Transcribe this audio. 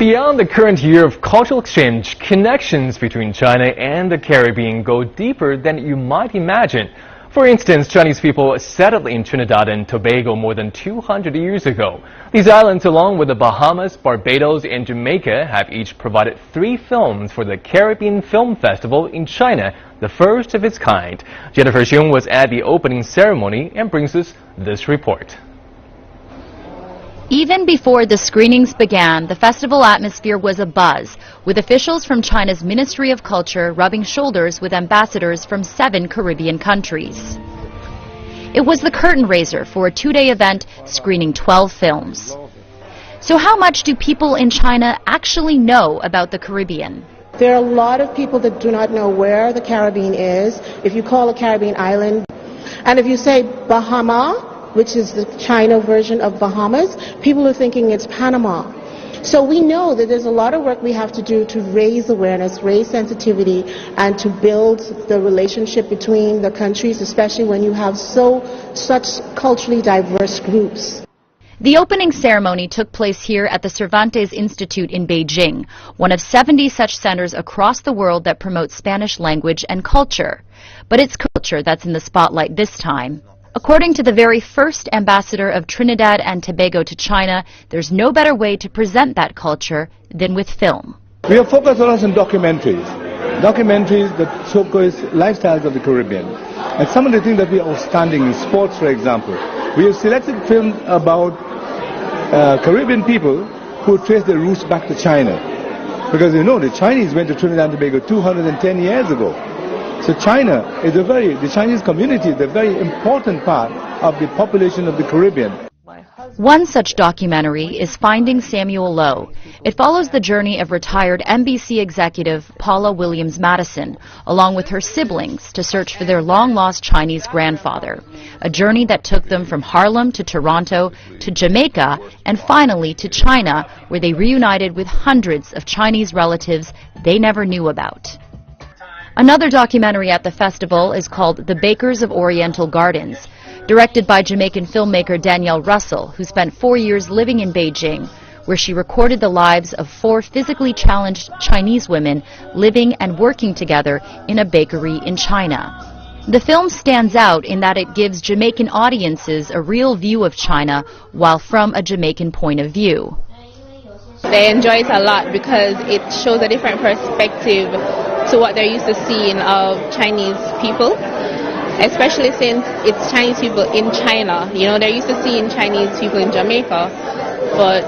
beyond the current year of cultural exchange, connections between China and the Caribbean go deeper than you might imagine. For instance, Chinese people settled in Trinidad and Tobago more than 200 years ago. These islands, along with the Bahamas, Barbados, and Jamaica, have each provided 3 films for the Caribbean Film Festival in China, the first of its kind. Jennifer Xiong was at the opening ceremony and brings us this report. Even before the screenings began, the festival atmosphere was abuzz, with officials from China's Ministry of Culture rubbing shoulders with ambassadors from 7 Caribbean countries. It was the curtain raiser for a 2-day event screening 12 films. So how much do people in China actually know about the Caribbean? There are a lot of people that do not know where the Caribbean is. If you call a Caribbean island, and if you say Bahama, which is the China version of Bahamas, people are thinking it's Panama. So we know that there's a lot of work we have to do to raise awareness, raise sensitivity, and to build the relationship between the countries, especially when you have such culturally diverse groups. The opening ceremony took place here at the Cervantes Institute in Beijing, one of 70 such centers across the world that promote Spanish language and culture. But it's culture that's in the spotlight this time. According to the very first ambassador of Trinidad and Tobago to China, there's no better way to present that culture than with film. We are focused on documentaries that showcase lifestyles of the Caribbean. And some of the things that we are outstanding in sports, for example. We have selected films about Caribbean people who trace their roots back to China. Because you know, the Chinese went to Trinidad and Tobago 210 years ago. So China is the Chinese community is a very important part of the population of the Caribbean. One such documentary is Finding Samuel Lowe. It follows the journey of retired NBC executive Paula Williams Madison, along with her siblings, to search for their long-lost Chinese grandfather. A journey that took them from Harlem to Toronto to Jamaica and finally to China, where they reunited with hundreds of Chinese relatives they never knew about. Another documentary at the festival is called The Bakers of Oriental Gardens, directed by Jamaican filmmaker Danielle Russell, who spent 4 years living in Beijing, where she recorded the lives of 4 physically challenged Chinese women living and working together in a bakery in China. The film stands out in that it gives Jamaican audiences a real view of China while from a Jamaican point of view. They enjoy it a lot because it shows a different perspective to what they're used to seeing of Chinese people, especially since it's Chinese people in China. You know, they're used to seeing Chinese people in Jamaica, but